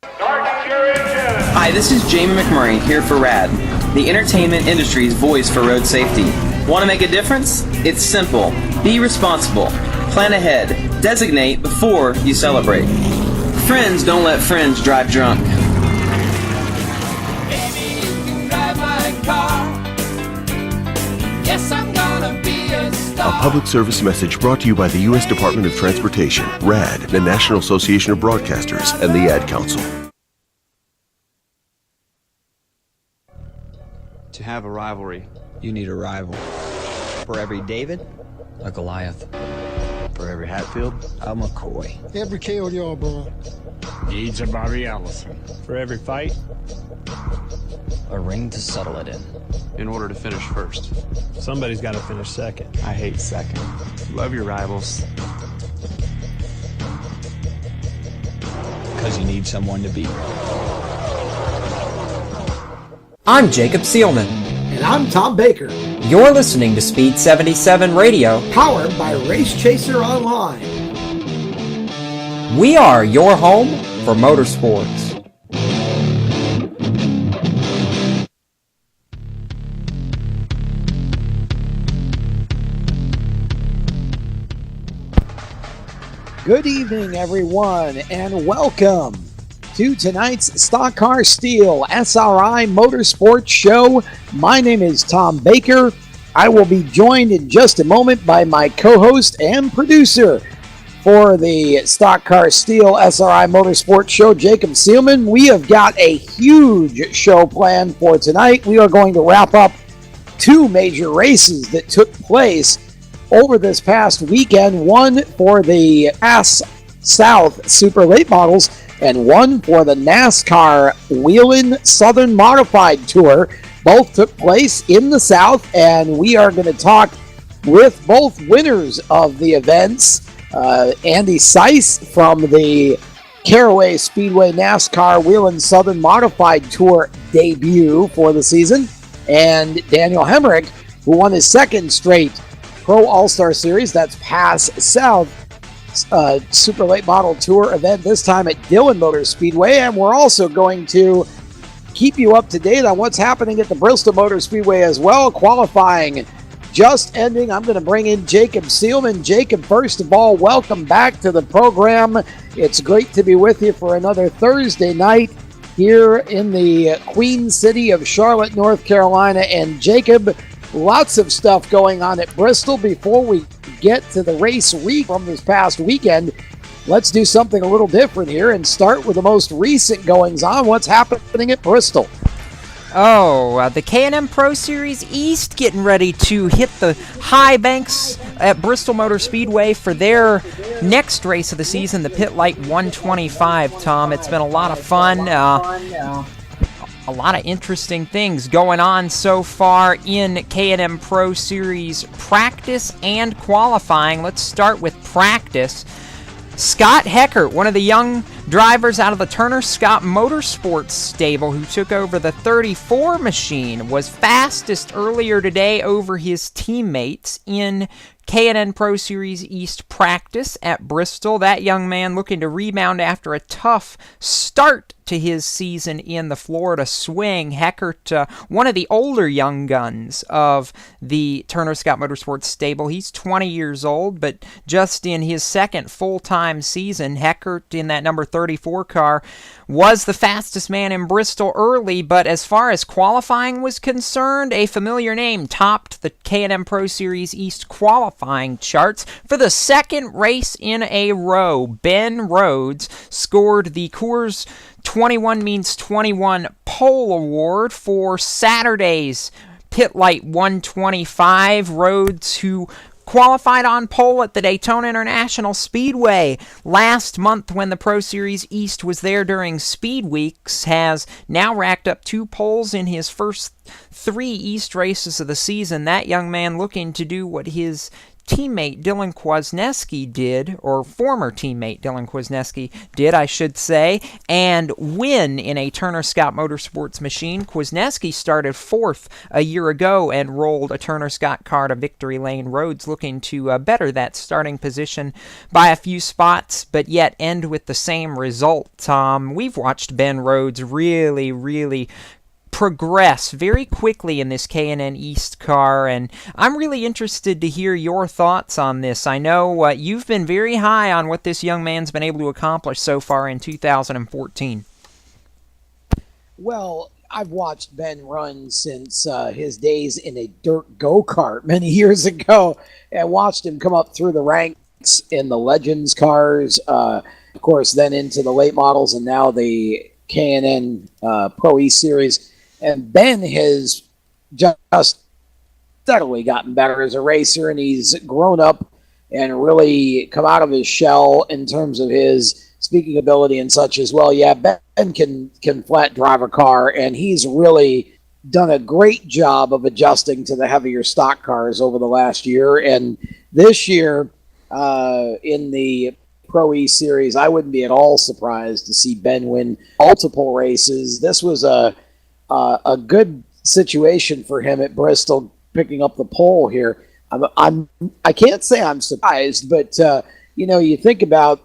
Hi, this is Jamie McMurray here for RAD, the entertainment industry's voice for road safety. Want to make a difference? It's simple. Be responsible. Plan ahead. Designate before you celebrate. Friends don't let friends drive drunk. Baby, you can drive my car. Yes, I'm gonna be a star. A public service message brought to you by the U.S. Department of Transportation, RAD, the National Association of Broadcasters, and the Ad Council. To have a rivalry, you need a rival. For every David, a Goliath. For every Hatfield, a McCoy. Every KO, bro. Needs a Bobby Allison. For every fight, a ring to settle it in. In order to finish first. Somebody's got to finish second. I hate second. Love your rivals. Because you need someone to beat. I'm Jacob Seelman. And I'm Tom Baker. You're listening to Speed 77 Radio, powered by Race Chaser Online. We are your home for motorsports. Good evening, everyone, and welcome to tonight's Stock Car Steel SRI Motorsports Show. My name is Tom Baker. I will be joined in just a moment by my co-host and producer for the Stock Car Steel SRI Motorsports Show, Jacob Seelman. We have got a huge show planned for tonight. We are going to wrap up two major races that took place over this past weekend, one for the AS South Super Late Models and one for the NASCAR Whelen Southern Modified Tour. Both took place in the South, and we are going to talk with both winners of the events. Andy Seiss from the Caraway Speedway NASCAR Whelen Southern Modified Tour debut for the season, and Daniel Hemrick, who won his second straight Pro All-Star Series, that's Pass South Super Late Model Tour event, this time at Dillon Motor Speedway. And we're also going to keep you up to date on what's happening at the Bristol Motor Speedway as well. Qualifying just ending. I'm going to bring in Jacob Seelman. Jacob, first of all, welcome back to the program. It's great to be with you for another Thursday night here in the Queen City of Charlotte, North Carolina. And Jacob, lots of stuff going on at Bristol. Before we get to the race week from this past weekend, let's do something a little different here and start with the most recent goings-on. What's happening at Bristol? The K&M Pro Series East getting ready to hit the high banks at Bristol Motor Speedway for their next race of the season, the Pit Light 125, Tom. It's been a lot of fun. A lot of interesting things going on so far in K&M Pro Series practice and qualifying. Let's start with practice. Scott Heckert, one of the young drivers out of the Turner Scott Motorsports stable who took over the 34 machine, was fastest earlier today over his teammates in K&N Pro Series East practice at Bristol. That young man looking to rebound after a tough start to his season in the Florida swing. Heckert, one of the older young guns of the Turner Scott Motorsports stable. He's 20 years old, but just in his second full-time season, Heckert in that number 34 car was the fastest man in Bristol early, but as far as qualifying was concerned, a familiar name topped the K&M Pro Series East qualifying charts for the second race in a row. Ben Rhodes scored the Coors 21 means 21 pole award for Saturday's Pit Light 125. Rhodes, who qualified on pole at the Daytona International Speedway last month when the Pro Series East was there during Speed Weeks, has now racked up 2 poles in his first 3 East races of the season. That young man looking to do what his teammate Dylan Kwasniewski did, or former teammate Dylan Kwasniewski did, I should say, and win in a Turner Scott Motorsports machine. Kwasniewski started 4th a year ago and rolled a Turner Scott car to victory lane. Rhodes looking to better that starting position by a few spots, but yet end with the same result. We've watched Ben Rhodes really progress very quickly in this K&N East car, and I'm really interested to hear your thoughts on this. I know you've been very high on what this young man's been able to accomplish so far in 2014. Well, I've watched Ben run since his days in a dirt go-kart many years ago, and watched him come up through the ranks in the Legends cars, of course, then into the late models, and now the K&N Pro E Series. And Ben has just steadily gotten better as a racer, and he's grown up and really come out of his shell in terms of his speaking ability and such as well. Yeah, Ben can flat drive a car, and he's really done a great job of adjusting to the heavier stock cars over the last year. And this year, in the Pro E Series, I wouldn't be at all surprised to see Ben win multiple races. This was a good situation for him at Bristol, picking up the pole here. I can't say I'm surprised, but you think about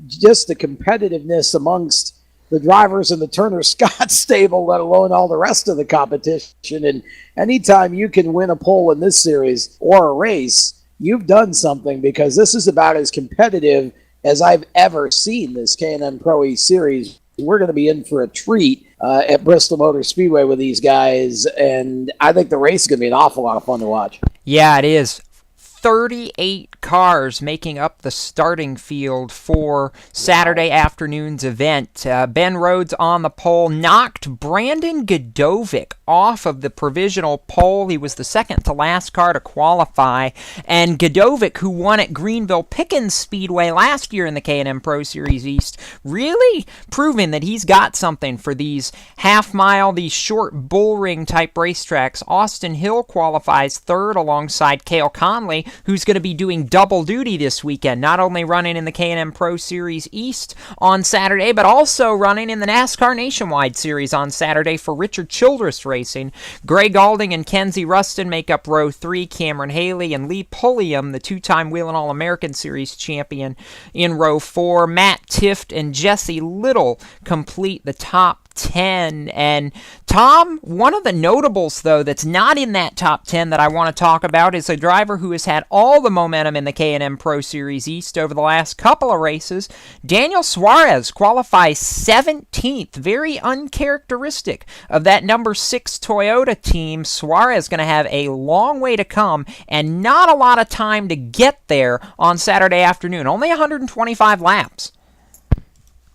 just the competitiveness amongst the drivers in the Turner Scott stable, let alone all the rest of the competition. And anytime you can win a pole in this series or a race, you've done something, because this is about as competitive as I've ever seen this K&N Pro E Series. We're going to be in for a treat at Bristol Motor Speedway with these guys, and I think the race is going to be an awful lot of fun to watch. Yeah, it is. 38 cars making up the starting field for Saturday afternoon's event. Ben Rhodes on the pole knocked Brandon Godovic off of the provisional pole. He was the second to last car to qualify, and Godovic, who won at Greenville Pickens Speedway last year in the K&N Pro Series East, really proving that he's got something for these half-mile, these short bullring type racetracks. Austin Hill qualifies third alongside Cale Conley, who's going to be doing double duty this weekend, not only running in the K&N Pro Series East on Saturday, but also running in the NASCAR Nationwide Series on Saturday for Richard Childress Racing. Gray Galding and Kenzie Ruston make up row 3, Cameron Haley and Lee Pulliam, the two-time Wheelin' All-American Series champion, in row 4. Matt Tift and Jesse Little complete the top 10. And Tom, one of the notables, though, that's not in that top 10 that I want to talk about is a driver who has had all the momentum in the K&N Pro Series East over the last couple of races. Daniel Suarez qualifies 17th, very uncharacteristic of that number 6 Toyota team. Suarez going to have a long way to come and not a lot of time to get there on Saturday afternoon, only 125 laps.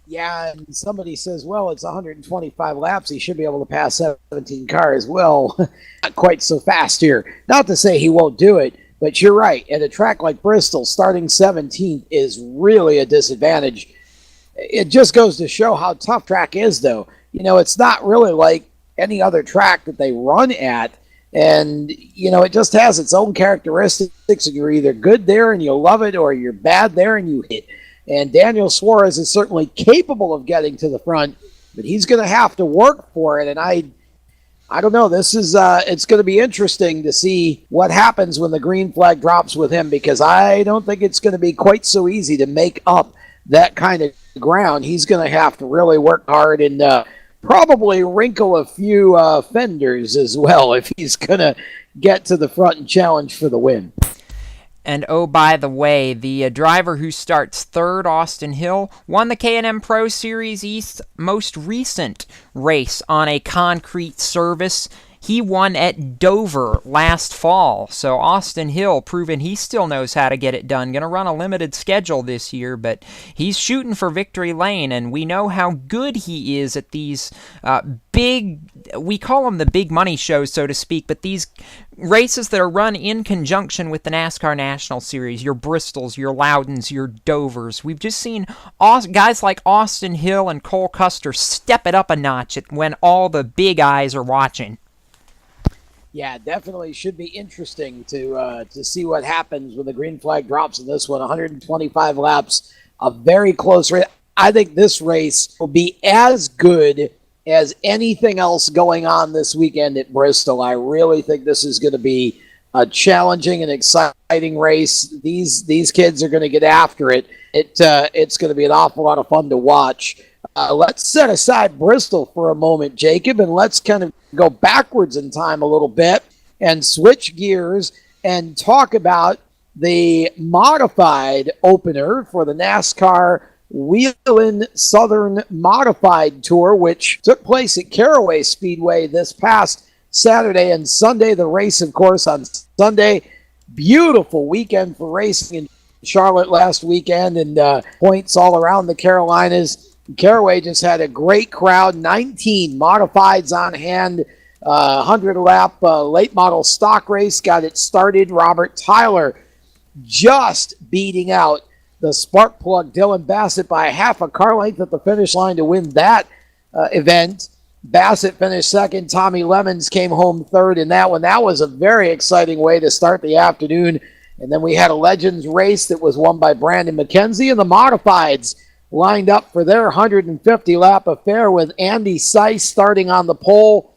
Yeah, and somebody says, well, it's 125 laps. He should be able to pass 17 cars. Well, not quite so fast here. Not to say he won't do it, but you're right. At a track like Bristol, starting 17th is really a disadvantage. It just goes to show how tough track is, though. It's not really like any other track that they run at. And, it just has its own characteristics. You're either good there and you love it, or you're bad there and you hit. And Daniel Suarez is certainly capable of getting to the front, but he's going to have to work for it. And I don't know. This is it's going to be interesting to see what happens when the green flag drops with him, because I don't think it's going to be quite so easy to make up that kind of ground. He's going to have to really work hard and probably wrinkle a few fenders as well if he's going to get to the front and challenge for the win. And oh, by the way, the driver who starts third, Austin Hill, won the K&N Pro Series East most recent race on a concrete surface. He won at Dover last fall. So Austin Hill proving he still knows how to get it done. Going to run a limited schedule this year, but he's shooting for victory lane, and we know how good he is at these big, we call them the big money shows, so to speak, but these races that are run in conjunction with the NASCAR National Series, your Bristols, your Loudons, your Dovers. We've just seen guys like Austin Hill and Cole Custer step it up a notch when all the big eyes are watching. Yeah, definitely should be interesting to see what happens when the green flag drops in this one. 125 laps, a very close race. I think this race will be as good as anything else going on this weekend at Bristol. I really think this is going to be a challenging and exciting race. These kids are going to get after it. It's going to be an awful lot of fun to watch. Let's set aside Bristol for a moment, Jacob, and let's kind of go backwards in time a little bit and switch gears and talk about the modified opener for the NASCAR Whelen Southern Modified Tour, which took place at Caraway Speedway this past Saturday and Sunday. The race, of course, on Sunday. Beautiful weekend for racing in Charlotte last weekend, and points all around the Carolinas. Caraway just had a great crowd, 19 modifieds on hand, 100-lap late model stock race got it started. Robert Tyler just beating out the spark plug Dylan Bassett by half a car length at the finish line to win that event. Bassett finished second. Tommy Lemons came home third in that one. That was a very exciting way to start the afternoon. And then we had a Legends race that was won by Brandon McKenzie, and the modifieds lined up for their 150-lap affair with Andy Seiss starting on the pole.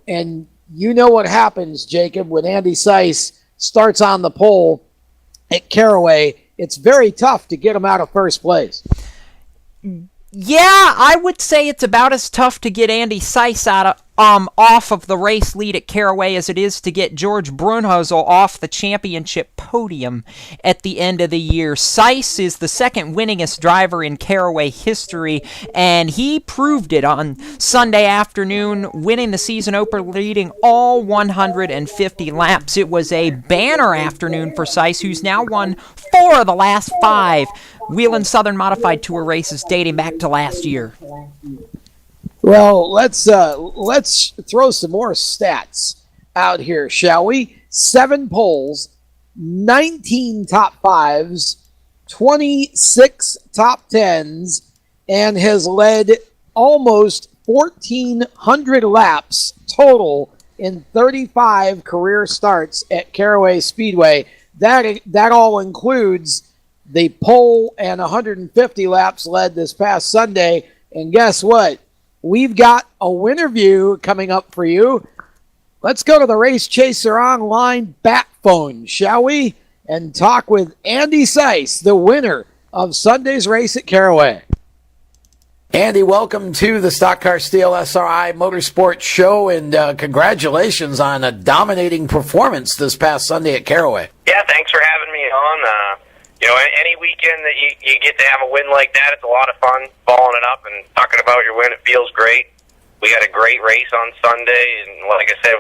And you know what happens, Jacob, when Andy Seiss starts on the pole at Caraway. It's very tough to get him out of first place. Yeah, I would say it's about as tough to get Andy Seiss off of the race lead at Caraway as it is to get George Brunhosel off the championship podium at the end of the year. Seiss is the second winningest driver in Caraway history, and he proved it on Sunday afternoon, winning the season opener, leading all 150 laps. It was a banner afternoon for Seiss, who's now won 4 of the last 5 Whelen Southern Modified Tour races dating back to last year. Well, let's throw some more stats out here, shall we? 7 poles, 19 top 5s, 26 top 10s, and has led almost 1,400 laps total in 35 career starts at Caraway Speedway. That all includes the pole and 150 laps led this past Sunday. And guess what? We've got a winner view coming up for you. Let's go to the Race Chaser Online bat phone, shall we? And talk with Andy Seiss, the winner of Sunday's race at Caraway. Andy, welcome to the Stock Car Steel SRI Motorsports Show, and congratulations on a dominating performance this past Sunday at Caraway. Yeah, thanks for having me on. Any weekend that you get to have a win like that, it's a lot of fun following it up and talking about your win. It feels great. We had a great race on Sunday, and like I said,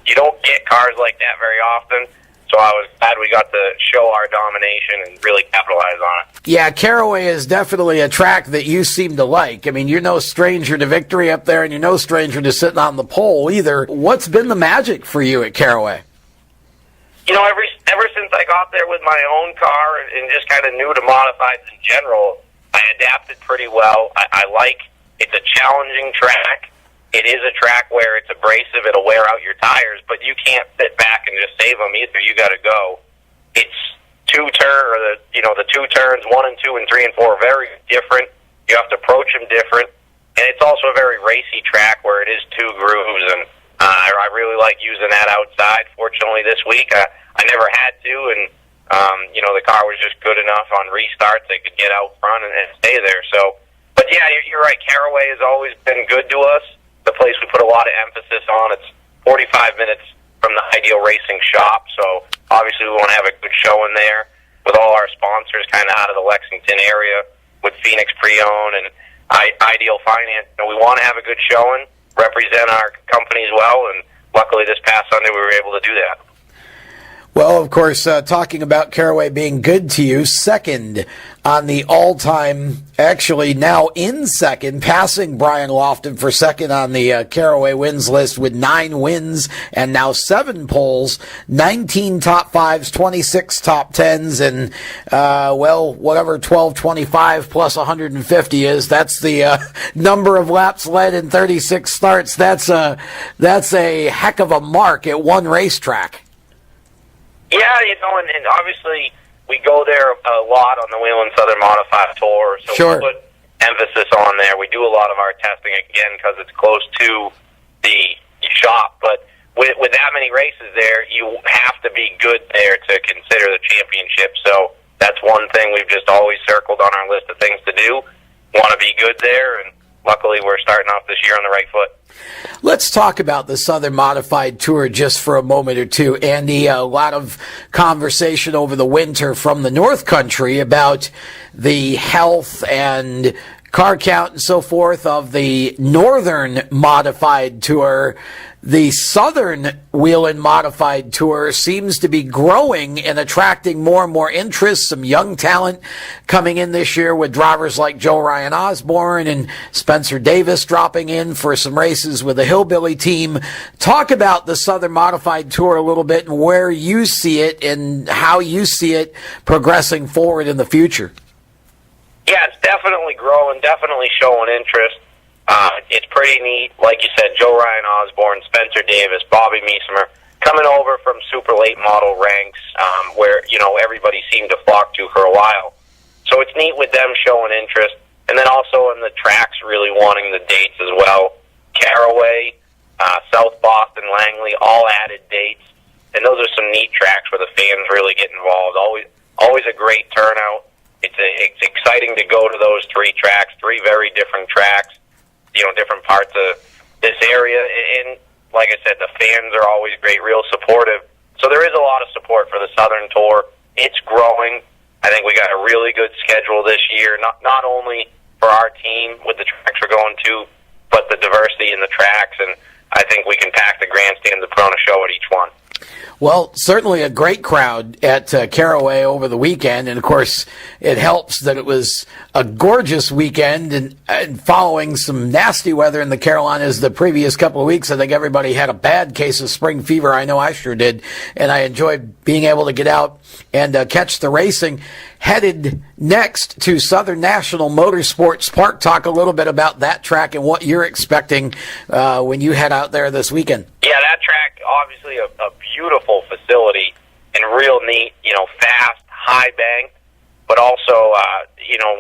you don't get cars like that very often, so I was glad we got to show our domination and really capitalize on it. Yeah, Caraway is definitely a track that you seem to like. I mean, you're no stranger to victory up there, and you're no stranger to sitting on the pole either. What's been the magic for you at Caraway? Ever since I got there with my own car and just kind of new to modifieds in general, I adapted pretty well. I like it's a challenging track. It is a track where it's abrasive. It'll wear out your tires, but you can't sit back and just save them either. You got to go. It's the 2 turns, 1 and 2 and 3 and 4 are very different. You have to approach them different, and it's also a very racy track where it is 2 grooves, and I really like using that outside. Fortunately, this week I never had to, and the car was just good enough on restarts. They could get out front and stay there. So, but yeah, you're right. Caraway has always been good to us. The place we put a lot of emphasis on. It's 45 minutes from the Ideal Racing shop, so obviously we want to have a good showing there with all our sponsors kind of out of the Lexington area with Phoenix Pre-Owned and Ideal Finance. We want to have a good showing, represent our companies well, and luckily this past Sunday we were able to do that. Well, of course, talking about Caraway being good to you, second on the all-time, actually now in second, passing Brian Lofton for second on the Caraway wins list with 9 wins and now 7 poles, 19 top 5s, 26 top 10s, and, whatever 1225 plus 150 is, that's the number of laps led in 36 starts. That's a heck of a mark at one racetrack. Yeah, and obviously we go there a lot on the Whelen Southern Modified Tour, so sure. We put emphasis on there. We do a lot of our testing, again, because it's close to the shop, but with that many races there, you have to be good there to consider the championship, so that's one thing we've just always circled on our list of things to do. Want to be good there, and luckily we're starting off this year on the right foot. Let's talk about the Southern Modified Tour just for a moment or two. Andy, a lot of conversation over the winter from the North Country about the health and car count and so forth of the Northern Modified Tour. The Southern Whelen Modified Tour seems to be growing and attracting more and more interest. Some young talent coming in this year with drivers like Joe Ryan Osborne and Spencer Davis dropping in for some races with the Hillbilly team. Talk about the Southern Modified Tour a little bit and where you see it and how you see it progressing forward in the future. Yeah, it's definitely growing, definitely showing interest. It's pretty neat. Like you said, Joe Ryan Osborne, Spencer Davis, Bobby Meesemer, coming over from super late model ranks where, everybody seemed to flock to for a while. So it's neat with them showing interest. And then also in the tracks really wanting the dates as well. Caraway, South Boston, Langley, all added dates. And those are some neat tracks where the fans really get involved. Always a great turnout. It's exciting to go to those 3 tracks, 3 very different tracks. Different parts of this area. And like I said, the fans are always great, real supportive. So there is a lot of support for the Southern Tour. It's growing. I think we got a really good schedule this year, not only for our team with the tracks we're going to, but the diversity in the tracks. And I think we can pack the grandstand to put on a show at each one. Well, certainly a great crowd at Caraway over the weekend, and of course it helps that it was a gorgeous weekend and following some nasty weather in the Carolinas the previous couple of weeks. I think everybody had a bad case of spring fever. I know I sure did, and I enjoyed being able to get out and catch the racing. Headed next to Southern National Motorsports Park. Talk a little bit about that track and what you're expecting when you head out there this weekend. Yeah, that track, obviously a beautiful facility and real neat, fast, high bank, but also,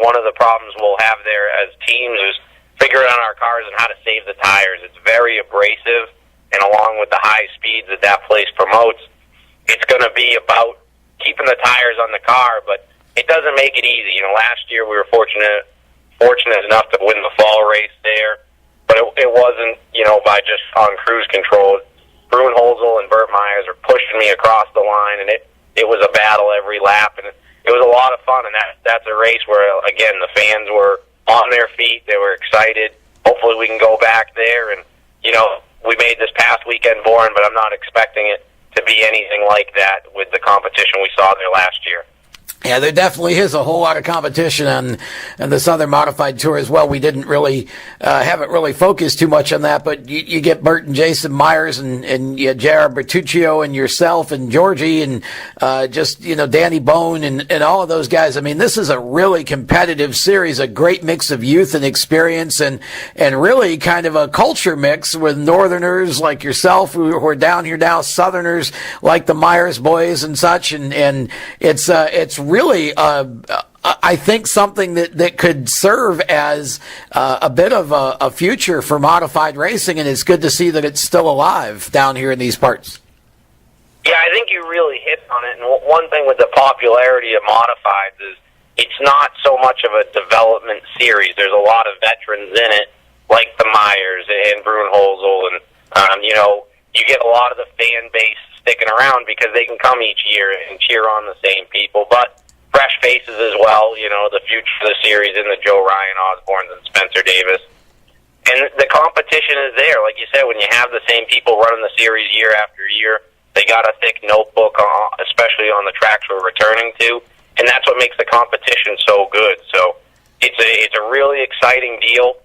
one of the problems we'll have there as teams is figuring out our cars and how to save the tires. It's very abrasive, and along with the high speeds that place promotes, it's going to be about keeping the tires on the car, but it doesn't make it easy. Last year we were fortunate enough to win the fall race there, but it wasn't, by just on cruise control. Bruin Holzel and Burt Myers are pushing me across the line, and it was a battle every lap, and it was a lot of fun, and that's a race where, again, the fans were on their feet. They were excited. Hopefully we can go back there, and, we made this past weekend boring, but I'm not expecting it to be anything like that with the competition we saw there last year. Yeah, there definitely is a whole lot of competition on the Southern Modified Tour as well. We didn't really haven't really focused too much on that, but you get Bert and Jason Myers and Jared Bertuccio and yourself and Georgie and Danny Bone and all of those guys. I mean, this is a really competitive series, a great mix of youth and experience and really kind of a culture mix with Northerners like yourself who are down here now, Southerners like the Myers boys and such, and it's really, I think, something that could serve as a bit of a future for modified racing, and it's good to see that it's still alive down here in these parts. Yeah, I think you really hit on it, and one thing with the popularity of modifieds is it's not so much of a development series. There's a lot of veterans in it, like the Myers and Bruin Holzel, and, you get a lot of the fan base sticking around because they can come each year and cheer on the same people, but fresh faces as well, the future of the series in the Joe Ryan Osbornes and Spencer Davis. And the competition is there. Like you said, when you have the same people running the series year after year, They got a thick notebook, especially on the tracks we're returning to, and that's what makes the competition so good. So it's a really exciting deal.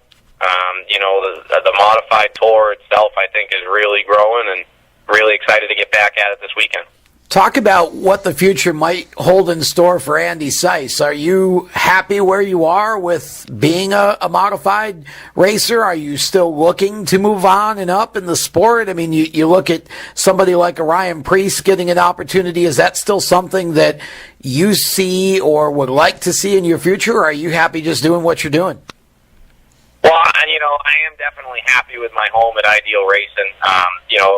The modified tour itself, I think, is really growing, and really excited to get back at it this weekend. Talk about what the future might hold in store for Andy Seiss. Are you happy where you are with being a modified racer? Are you still looking to move on and up in the sport? I mean, you look at somebody like a Ryan Preece getting an opportunity. Is that still something that you see or would like to see in your future, or are you happy just doing what you're doing? Well, I am definitely happy with my home at Ideal Racing.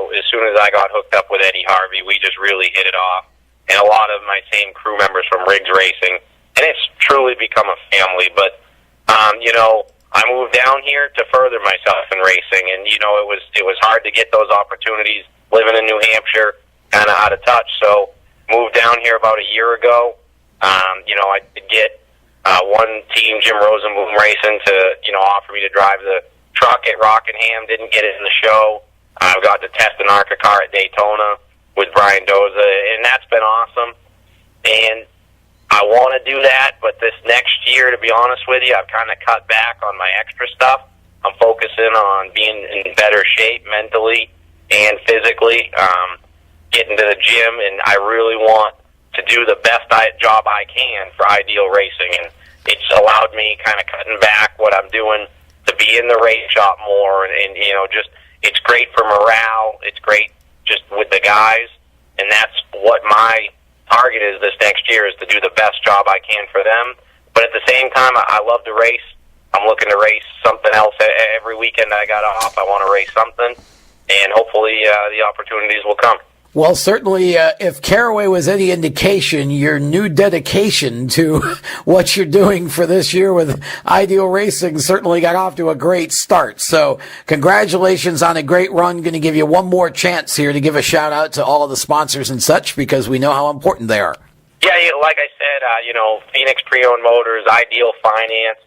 As soon as I got hooked up with Eddie Harvey, we just really hit it off. And a lot of my same crew members from Riggs Racing. And it's truly become a family. But, I moved down here to further myself in racing. And, it was hard to get those opportunities living in New Hampshire, kind of out of touch. So moved down here about a year ago. I did get one team, Jim Rosenblum Racing, to offer me to drive the truck at Rockingham. Didn't get it in the show. I got to test an ARCA car at Daytona with Brian Doza, and that's been awesome. And I want to do that, but this next year, to be honest with you, I've kind of cut back on my extra stuff. I'm focusing on being in better shape mentally and physically, getting to the gym, and I really want to do the best job I can for Ideal Racing. And it's allowed me kind of cutting back what I'm doing to be in the race shop more, and just it's great for morale. It's great just with the guys, and that's what my target is this next year, is to do the best job I can for them. But at the same time, I love to race. I'm looking to race something else every weekend I got off. I want to race something, and hopefully the opportunities will come. Well, certainly, if Caraway was any indication, your new dedication to what you're doing for this year with Ideal Racing certainly got off to a great start. So congratulations on a great run. Going to give you one more chance here to give a shout out to all of the sponsors and such, because we know how important they are. Yeah, like I said, Phoenix Pre-Owned Motors, Ideal Finance,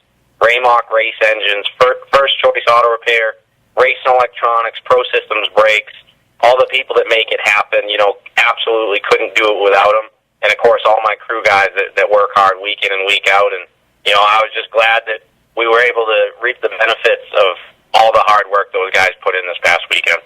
Raymock Race Engines, First Choice Auto Repair, Racing Electronics, Pro Systems Brakes, all the people that make it happen, absolutely couldn't do it without them. And, of course, all my crew guys that work hard week in and week out. And, I was just glad that we were able to reap the benefits of all the hard work those guys put in this past weekend.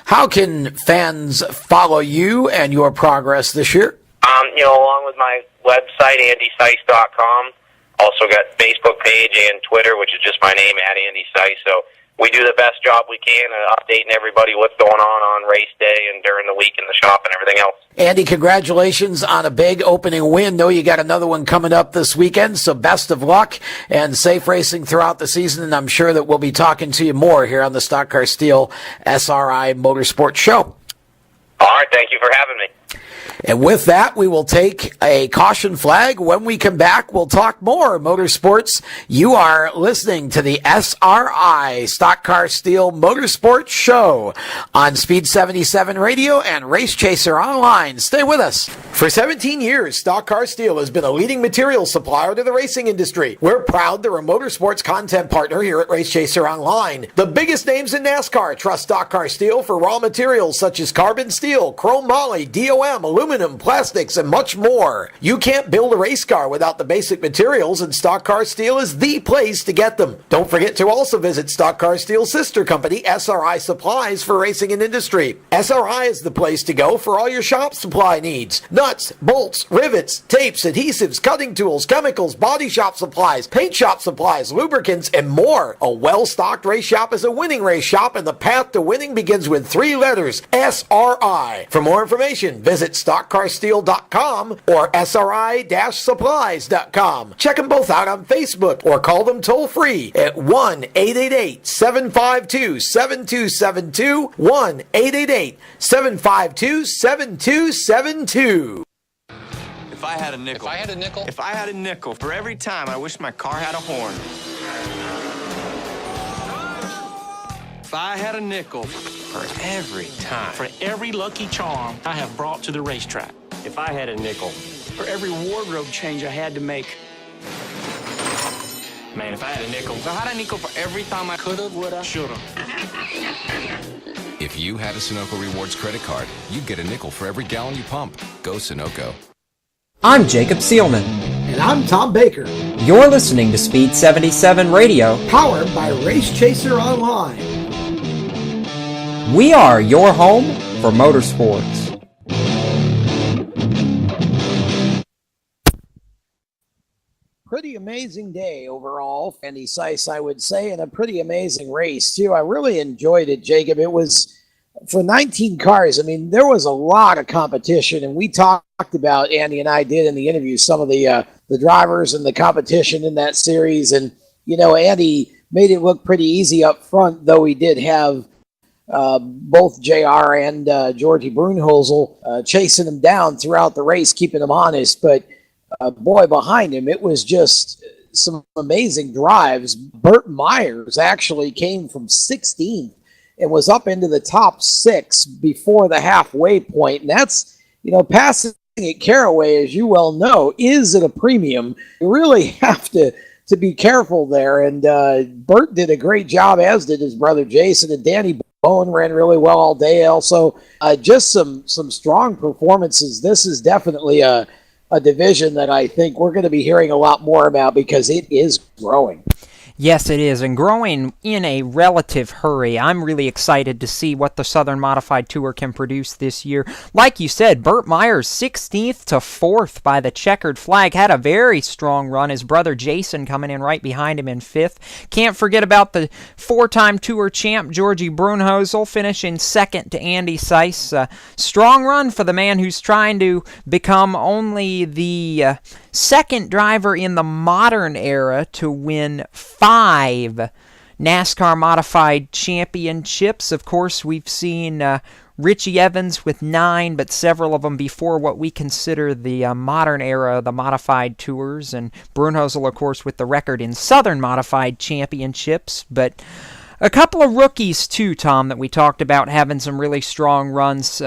How can fans follow you and your progress this year? Along with my website, andyseiss.com. Also got Facebook page and Twitter, which is just my name, @AndySeiss. So we do the best job we can updating everybody what's going on race day and during the week in the shop and everything else. Andy, congratulations on a big opening win. Know you got another one coming up this weekend, so best of luck and safe racing throughout the season, and I'm sure that we'll be talking to you more here on the Stock Car Steel SRI Motorsports Show. All right, thank you for having me. And with that, we will take a caution flag. When we come back, we'll talk more motorsports. You are listening to the SRI Stock Car Steel Motorsports Show on Speed 77 Radio and Race Chaser Online. Stay with us. For 17 years, Stock Car Steel has been a leading material supplier to the racing industry. We're proud they're a motorsports content partner here at Race Chaser Online. The biggest names in NASCAR trust Stock Car Steel for raw materials such as carbon steel, chrome moly, DOM, aluminum, plastics, and much more. You can't build a race car without the basic materials, and Stock Car Steel is the place to get them. Don't forget to also visit Stock Car Steel's sister company, SRI Supplies, for racing and industry. SRI is the place to go for all your shop supply needs. Nuts, bolts, rivets, tapes, adhesives, cutting tools, chemicals, body shop supplies, paint shop supplies, lubricants, and more. A well-stocked race shop is a winning race shop, and the path to winning begins with 3 letters, SRI. For more information, visit StockCarSteel.com or SRI-Supplies.com. Check them both out on Facebook or call them toll-free at 1-888-752-7272, 1-888-752-7272. If I had a nickel. If I had a nickel. If I had a nickel for every time I wish my car had a horn. If I had a nickel for every time. For every lucky charm I have brought to the racetrack. If I had a nickel for every wardrobe change I had to make. Man, if I had a nickel, if I had a nickel for every time I could've, woulda, shoulda. If you had a Sunoco Rewards credit card, you'd get a nickel for every gallon you pump. Go Sunoco. I'm Jacob Seelman. And I'm Tom Baker. You're listening to Speed 77 Radio, Powered by Race Chaser Online. We are your home for motorsports. Pretty amazing day overall, Andy Seiss, I would say, and a pretty amazing race, too. I really enjoyed it, Jacob. It was, for 19 cars, I mean, there was a lot of competition, and we talked about, Andy and I did in the interview, some of the drivers and the competition in that series, and, you know, Andy made it look pretty easy up front, though he did have both JR and Georgie Brunhosel chasing him down throughout the race, keeping him honest, but boy, behind him, it was just some amazing drives. Burt Myers actually came from 16th and was up into the top 6 before the halfway point. And that's, you know, passing at Caraway, as you well know, is at a premium. You really have to be careful there. And Burt did a great job, as did his brother Jason. And Danny Bowen ran really well all day. Also, just some strong performances. This is definitely a division that I think we're going to be hearing a lot more about because it is growing. Yes, it is, and growing in a relative hurry. I'm really excited to see what the Southern Modified Tour can produce this year. Like you said, Burt Myers, 16th to 4th by the checkered flag, had a very strong run. His brother Jason coming in right behind him in 5th. Can't forget about the 4-time Tour champ, Georgie Brunhosel, finishing 2nd to Andy Seiss. Strong run for the man who's trying to become only the second driver in the modern era to win 5 NASCAR Modified Championships. Of course, we've seen Richie Evans with 9, but several of them before what we consider the modern era, the Modified Tours, and Brunhosel, of course, with the record in Southern Modified Championships. But a couple of rookies, too, Tom, that we talked about having some really strong runs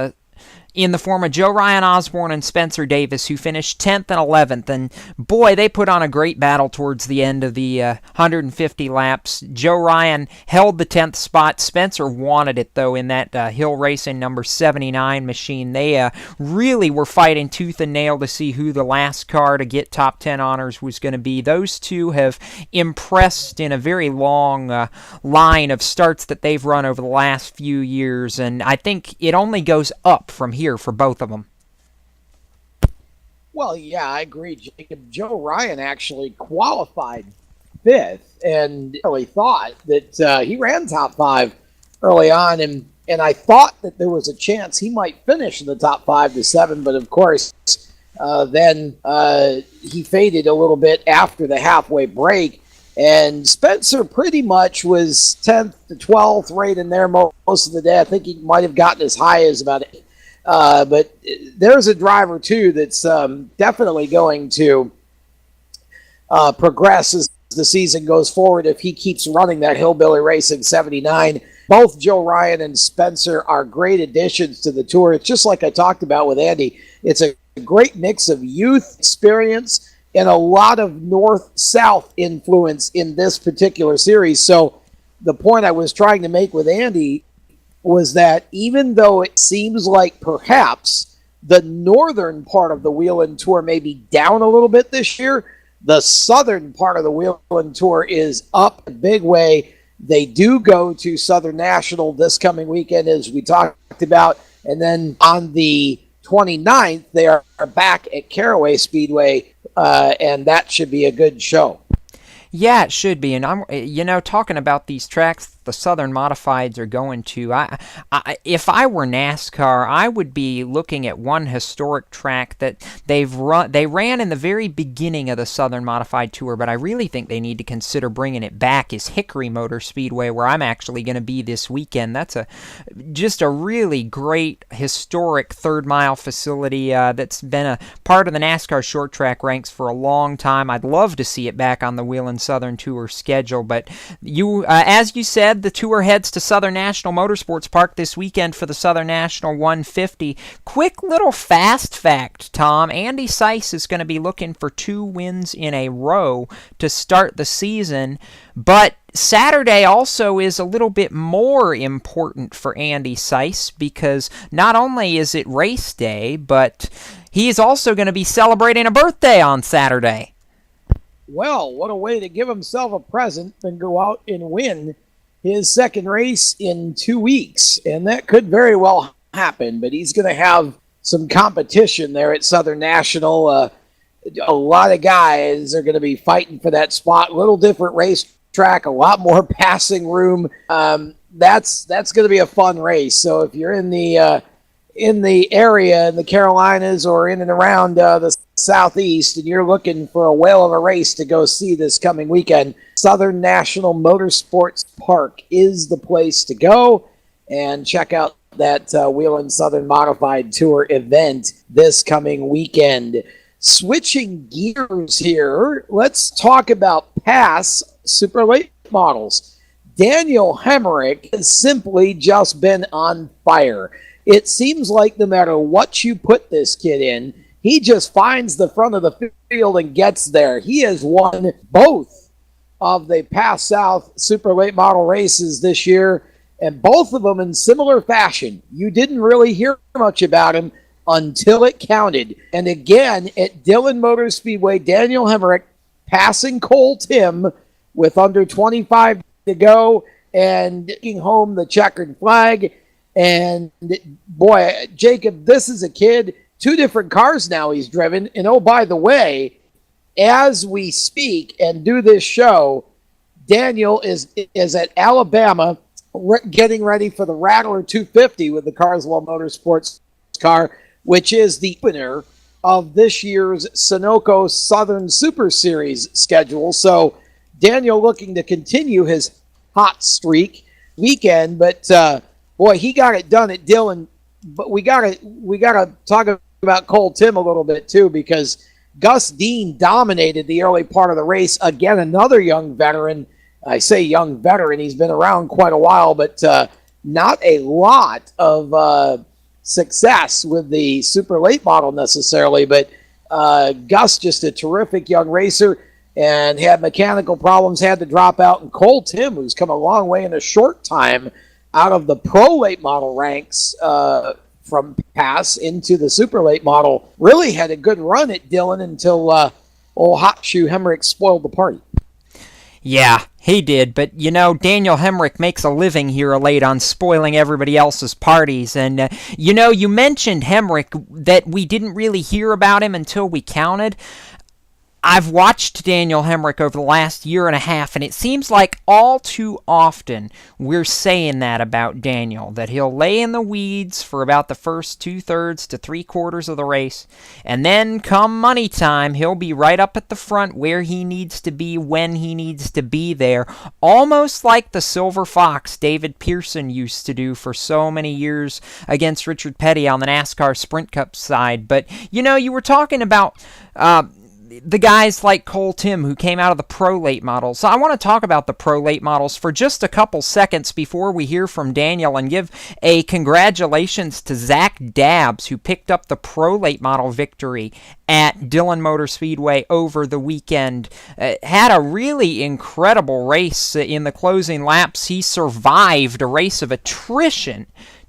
in the form of Joe Ryan Osborne and Spencer Davis, who finished 10th and 11th. And boy, they put on a great battle towards the end of the 150 laps. Joe Ryan held the 10th spot. Spencer wanted it, though, in that Hill Racing number 79 machine. They really were fighting tooth and nail to see who the last car to get top 10 honors was going to be. Those two have impressed in a very long line of starts that they've run over the last few years, and I think it only goes up from here for both of them. Well, yeah, I agree, Jacob. Joe Ryan actually qualified 5th and really thought that he ran top 5 early on, and I thought that there was a chance he might finish in the top 5 to 7, but of course then he faded a little bit after the halfway break, and Spencer pretty much was 10th to 12th right in there most of the day. I think he might have gotten as high as about but there's a driver, too, that's definitely going to progress as the season goes forward if he keeps running that Hillbilly Racing 79. Both Joe Ryan and Spencer are great additions to the Tour. It's just like I talked about with Andy. It's a great mix of youth, experience, and a lot of north-south influence in this particular series. So the point I was trying to make with Andy was that even though it seems like perhaps the northern part of the Whelen Tour may be down a little bit this year, the southern part of the Whelen Tour is up a big way. They do go to Southern National this coming weekend, as we talked about, and then on the 29th, they are back at Caraway Speedway, and that should be a good show. Yeah, it should be. And I'm, talking about these tracks the Southern Modifieds are going to, if I were NASCAR, I would be looking at one historic track that they ran in the very beginning of the Southern Modified Tour, but I really think they need to consider bringing it back, is Hickory Motor Speedway, where I'm actually going to be this weekend. That's just a really great historic third mile facility that's been a part of the NASCAR short track ranks for a long time. I'd love to see it back on the Whelen Southern Tour schedule, but as you said, said, the tour heads to Southern National Motorsports Park this weekend for the Southern National 150. Quick little fast fact, Tom. Andy Seiss is going to be looking for 2 wins in a row to start the season, but Saturday also is a little bit more important for Andy Seiss because not only is it race day, but he is also going to be celebrating a birthday on Saturday. Well, what a way to give himself a present than go out and win his second race in 2 weeks. And that could very well happen, but he's going to have some competition there at Southern National. A lot of guys are going to be fighting for that spot. A little different racetrack, a lot more passing room. That's going to be a fun race. So if you're in the area in the Carolinas or in and around the Southeast and you're looking for a whale of a race to go see this coming weekend, Southern National Motorsports Park is the place to go and check out that Whelen Southern Modified Tour event this coming weekend. Switching gears here, let's talk about PASS Super Late Models. Daniel Hemrick has simply just been on fire. It seems like no matter what you put this kid in, he just finds the front of the field and gets there. He has won both of the PASS South Super Late Model races this year, and both of them in similar fashion. You didn't really hear much about him until it counted. And again, at Dillon Motor Speedway, Daniel Hemrick passing Cole Tim with under 25 to go and taking home the checkered flag. And boy, Jacob, this is a kid, 2 different cars now he's driven. And oh, by the way, as we speak and do this show, Daniel is at Alabama getting ready for the Rattler 250 with the Carswell Motorsports car, which is the opener of this year's Sunoco Southern Super Series schedule. So Daniel looking to continue his hot streak weekend, but boy, he got it done at Dillon. But we gotta talk about Cole Tim a little bit too, because Gus Dean dominated the early part of the race. Again, another young veteran. I say young veteran, he's been around quite a while, but not a lot of success with the super late model necessarily. But Gus, just a terrific young racer, and had mechanical problems, had to drop out. And Cole Tim, who's come a long way in a short time out of the pro late model ranks from PASS into the super late model, really had a good run at Dillon until old Hot Shoe Hemrick spoiled the party. Yeah, he did, but Daniel Hemrick makes a living here late on spoiling everybody else's parties. And you mentioned Hemrick, that we didn't really hear about him until we counted. I've watched Daniel Hemrick over the last year and a half, and it seems like all too often we're saying that about Daniel, that he'll lay in the weeds for about the first 2/3 to 3/4 of the race, and then come money time, he'll be right up at the front where he needs to be when he needs to be there, almost like the Silver Fox David Pearson used to do for so many years against Richard Petty on the NASCAR Sprint Cup side. But, you were talking about the guys like Cole Tim who came out of the pro late models. So I want to talk about the pro late models for just a couple seconds before we hear from Daniel, and give a congratulations to Zach Dabbs, who picked up the pro late model victory at Dillon Motor Speedway over the weekend. Had a really incredible race in the closing laps. He survived a race of attrition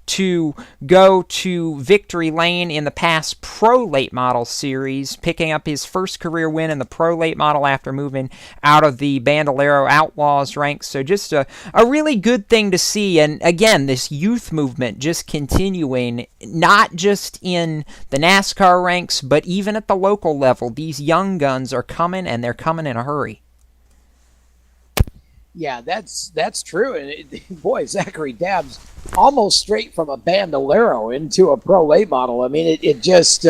to go to victory lane in the PASS Pro Late Model Series, picking up his first career win in the Pro Late Model after moving out of the Bandolero Outlaws ranks. So just a really good thing to see. And again, this youth movement just continuing, not just in the NASCAR ranks, but even at the local level. These young guns are coming, and they're coming in a hurry. Yeah, that's true. And boy, Zachary Dabbs almost straight from a Bandolero into a pro late model. I mean, it just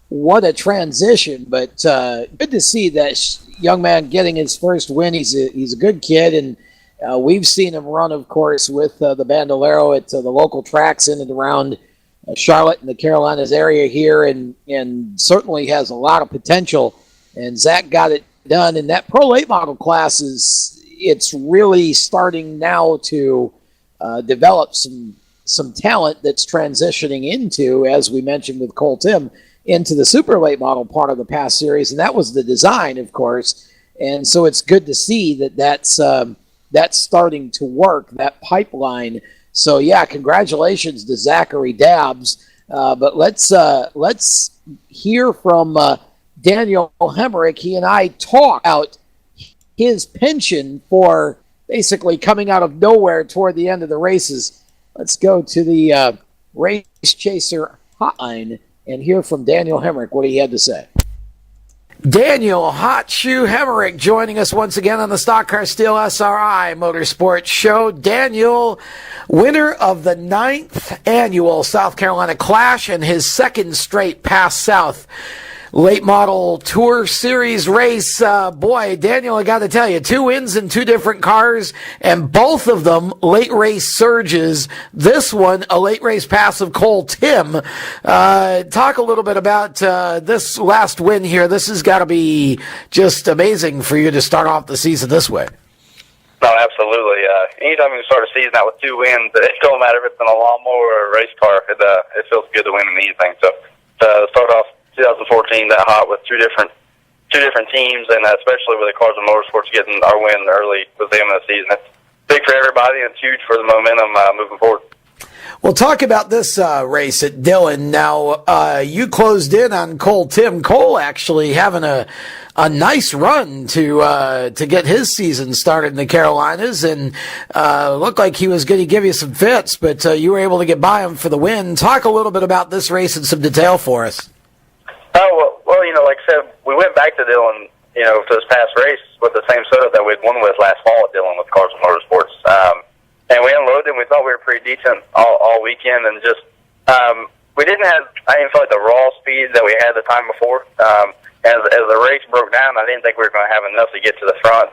what a transition. But good to see that young man getting his first win. He's a good kid, and we've seen him run, of course, with the Bandolero at the local tracks in and around Charlotte and the Carolinas area here, and certainly has a lot of potential. And Zach got it done. And that pro late model class it's really starting now to develop some talent that's transitioning into, as we mentioned with Cole Tim, into the super late model part of the past series, and that was the design, of course. And so it's good to see that that's starting to work, that pipeline. So yeah, congratulations to Zachary Dabbs. But let's hear from Daniel Hemrick. He and I talked about his penchant for basically coming out of nowhere toward the end of the races. Let's go to the Race Chaser hotline and hear from Daniel Hemrick what he had to say. Daniel Hot Shoe Hemrick joining us once again on the Stock Car Steel SRI Motorsports Show. Daniel, winner of the 9th annual South Carolina Clash and his second straight Pass South late model Tour Series race. Boy, Daniel, I got to tell you, 2 wins in 2 different cars, and both of them late race surges. This one, a late race pass of Cole Tim. Talk a little bit about this last win here. This has got to be just amazing for you to start off the season this way. No, absolutely. Anytime you start a season out with 2 wins, it don't matter if it's in a lawnmower or a race car. It feels good to win in anything. So to start off 2014 that hot with two different teams, and especially with the Cars and Motorsports getting our win early with them in the season, it's big for everybody and it's huge for the momentum moving forward. Well, talk about this race at Dillon. Now, you closed in on Cole Tim. Cole actually having a nice run to get his season started in the Carolinas, and looked like he was going to give you some fits, but you were able to get by him for the win. Talk a little bit about this race in some detail for us. Oh, well, like I said, we went back to Dillon, for this past race with the same setup that we'd won with last fall at Dillon with Cars and Motorsports. And we unloaded, and we thought we were pretty decent all weekend, and just I didn't feel like the raw speed that we had the time before. As the race broke down, I didn't think we were going to have enough to get to the front.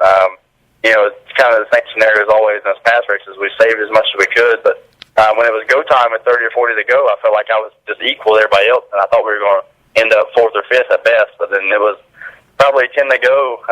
It's kind of the same scenario as always in those past races. We saved as much as we could, but when it was go time at 30 or 40 to go, I felt like I was just equal to everybody else, and I thought we were going to end up 4th or 5th at best. But then it was probably 10 to go.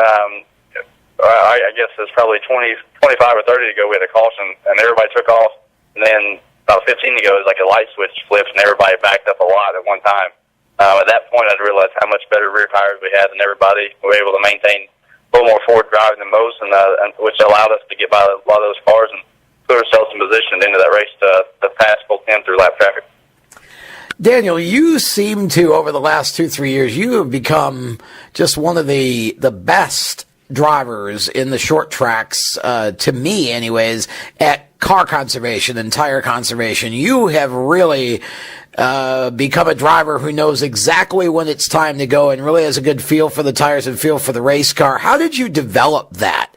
I guess it's probably 25 or 30 to go. We had a caution, and everybody took off. And then about 15 to go, it was like a light switch flipped, and everybody backed up a lot at one time. At that point, I realized how much better rear tires we had than everybody. We were able to maintain a little more forward driving than most, and which allowed us to get by a lot of those cars and put ourselves in position into that race to pass Cole Tim through lap traffic. Daniel, you seem to, over the last 2-3 years, you have become just one of the best drivers in the short tracks, to me anyways, at car conservation and tire conservation. You have really become a driver who knows exactly when it's time to go and really has a good feel for the tires and feel for the race car. How did you develop that?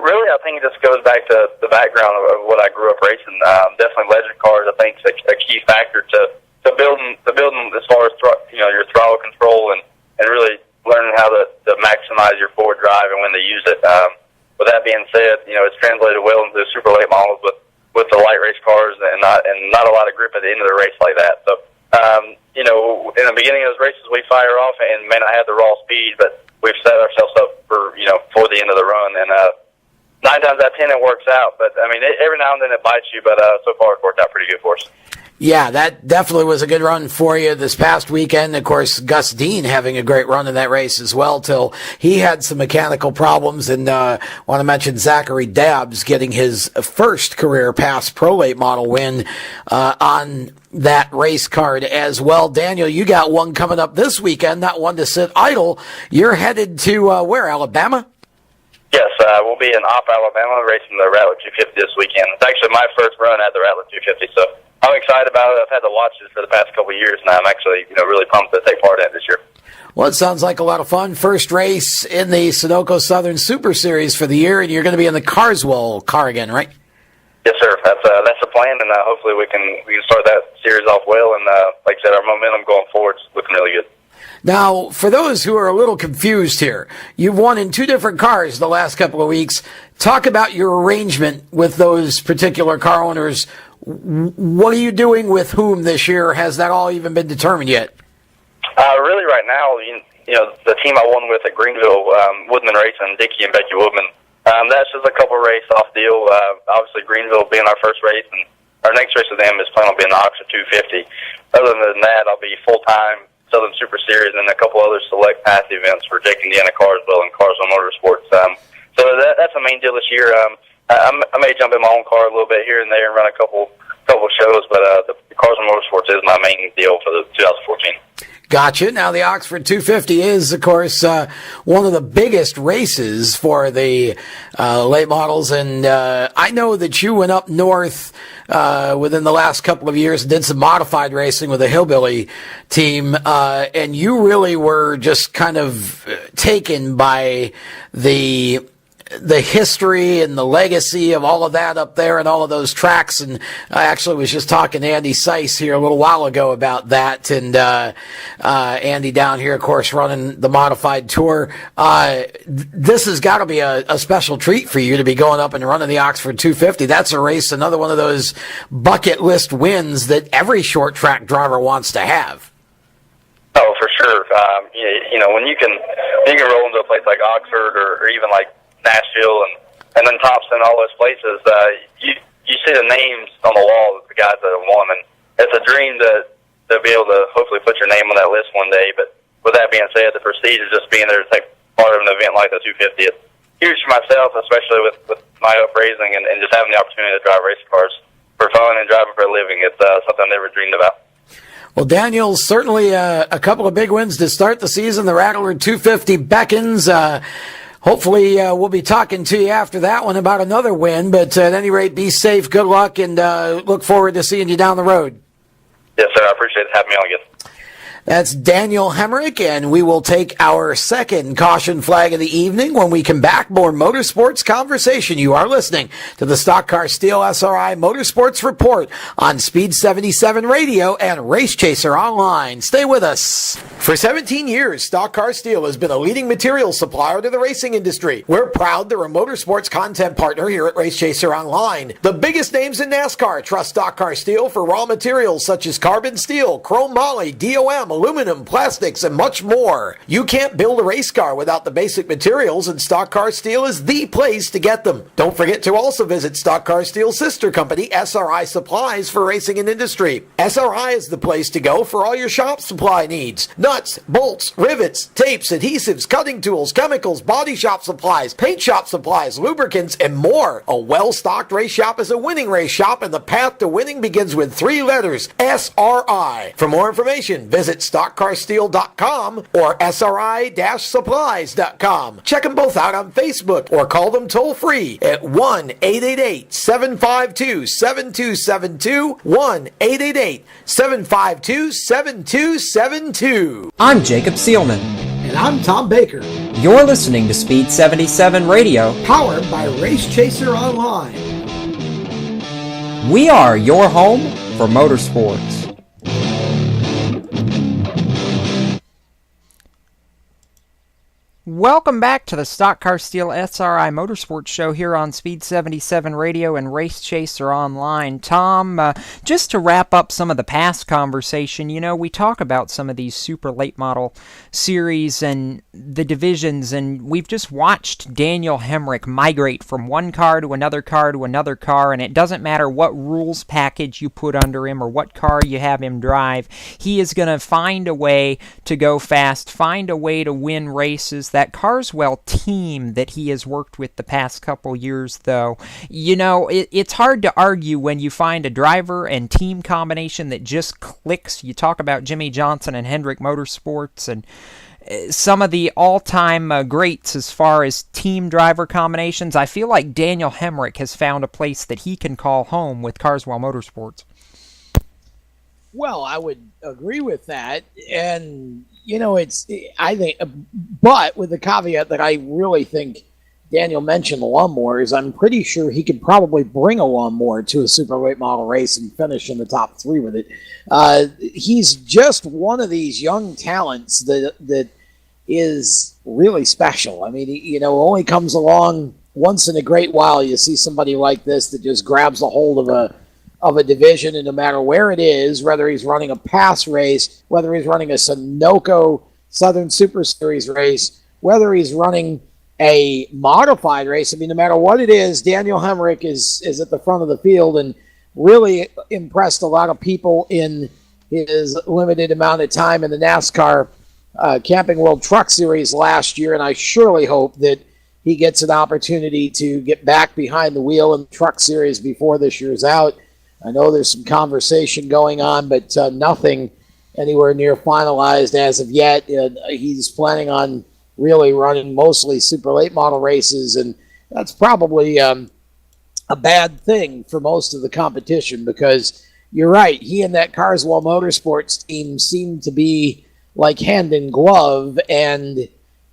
Really, I think it just goes back to the background of what I grew up racing. Definitely legend cars, I think, is a key factor to building as far as your throttle control and really learning how to maximize your forward drive and when to use it. With that being said, it's translated well into the super late models with the light race cars and not a lot of grip at the end of the race like that. So, in the beginning of those races, we fire off and may not have the raw speed, but we've set ourselves up for the end of the run, and 9 times out of 10 it works out. But I mean, every now and then it bites you, but so far it's worked out pretty good for us. Yeah, that definitely was a good run for you this past weekend. Of course, Gus Dean having a great run in that race as well, till he had some mechanical problems. And want to mention Zachary Dabbs getting his first career Pass Pro Late model win on that race card as well. Daniel, you got one coming up this weekend, not one to sit idle. You're headed to where, Alabama? Yes, we'll be in Opp, Alabama, racing the Rattler 250 this weekend. It's actually my first run at the Rattler 250, so I'm excited about it. I've had to watch it for the past couple of years, and I'm actually really pumped to take part in it this year. Well, it sounds like a lot of fun. First race in the Sunoco Southern Super Series for the year, and you're going to be in the Carswell car again, right? Yes, sir. That's the plan, and hopefully we can start that series off well. And like I said, our momentum going forward is looking really good. Now, for those who are a little confused here, you've won in 2 different cars the last couple of weeks. Talk about your arrangement with those particular car owners. What are you doing with whom this year? Has that all even been determined yet? Really, right now, the team I won with at Greenville, Woodman Racing, Dickie and Becky Woodman, That's just a couple race off deal. Obviously, Greenville being our first race, and our next race with them is planned on being the Oxford 250. Other than that, I'll be full-time Southern Super Series and a couple other select pass events for Jake Indiana Carswell and Carswell Motorsports. So that's the main deal this year. I may jump in my own car a little bit here and there and run a couple shows, but the Carswell Motorsports is my main deal for the 2014. Gotcha. Now, the Oxford 250 is, of course, one of the biggest races for the late models, and I know that you went up north within the last couple of years and did some modified racing with the Hillbilly team, and you really were just kind of taken by the history and the legacy of all of that up there and all of those tracks. And I actually was just talking to Andy Seiss here a little while ago about that. And Andy down here, of course, running the modified tour. This has got to be a special treat for you to be going up and running the Oxford 250. That's a race, another one of those bucket list wins that every short track driver wants to have. Oh, for sure. You know, when you can roll into a place like Oxford or even like Nashville and then Thompson, all those places, you see the names on the wall of the guys that have won, and it's a dream to be able to hopefully put your name on that list one day. But with that being said, the prestige of just being there to take part of an event like the 250 is huge for myself, especially with my upbringing and just having the opportunity to drive race cars for fun and driving for a living. It's something I never dreamed about. Well, Daniel, certainly a couple of big wins to start the season. The Rattler 250 beckons. Hopefully, we'll be talking to you after that one about another win. But at any rate, be safe, good luck, and look forward to seeing you down the road. Yes, sir. I appreciate having me on again. That's Daniel Hemrick, and we will take our second caution flag of the evening when we come back. More motorsports conversation. You are listening to the Stock Car Steel SRI Motorsports Report on Speed 77 Radio and Race Chaser Online. Stay with us. For 17 years, Stock Car Steel has been a leading materials supplier to the racing industry. We're proud they're a motorsports content partner here at Race Chaser Online. The biggest names in NASCAR trust Stock Car Steel for raw materials such as carbon steel, chrome moly, DOM, aluminum, plastics, and much more. You can't build a race car without the basic materials, and Stock Car Steel is the place to get them. Don't forget to also visit Stock Car Steel's sister company, SRI Supplies, for racing and industry. SRI is the place to go for all your shop supply needs. Nuts, bolts, rivets, tapes, adhesives, cutting tools, chemicals, body shop supplies, paint shop supplies, lubricants, and more. A well-stocked race shop is a winning race shop, and the path to winning begins with 3 letters, SRI. For more information, visit StockCarSteel.com or SRI-Supplies.com. Check them both out on Facebook or call them toll-free at 1-888-752-7272, 1-888-752-7272. I'm Jacob Seelman. And I'm Tom Baker. You're listening to Speed 77 Radio, powered by Race Chaser Online. We are your home for motorsports. Welcome back to the Stock Car Steel SRI Motorsports Show here on Speed 77 Radio and Race Chaser Online. Tom, just to wrap up some of the past conversation, you know, we talk about some of these super late model series and the divisions, and we've just watched Daniel Hemrick migrate from one car to another car to another car, and it doesn't matter what rules package you put under him or what car you have him drive, he is going to find a way to go fast, find a way to win races. That Carswell team that he has worked with the past couple years, though, you know, it's hard to argue when you find a driver and team combination that just clicks. You talk about Jimmy Johnson and Hendrick Motorsports and some of the all-time greats as far as team driver combinations. I feel like Daniel Hemrick has found a place that he can call home with Carswell Motorsports. Well, I would agree with that, and you know, I think, but with the caveat that I really think Daniel mentioned the lawnmowers, I'm pretty sure he could probably bring a lawnmower to a super late model race and finish in the top 3 with it. He's just one of these young talents that is really special. I mean, you know, only comes along once in a great while. You see somebody like this that just grabs a hold of a division, and no matter where it is, whether he's running a pass race, whether he's running a Sunoco Southern Super Series race, whether he's running a modified race. I mean, no matter what it is, Daniel Hemrick is at the front of the field and really impressed a lot of people in his limited amount of time in the NASCAR Camping World Truck Series last year, and I surely hope that he gets an opportunity to get back behind the wheel in the Truck Series before this year's out. I know there's some conversation going on, but nothing anywhere near finalized as of yet. He's planning on really running mostly super late model races, and that's probably a bad thing for most of the competition, because you're right, he and that Carswell Motorsports team seem to be like hand in glove, and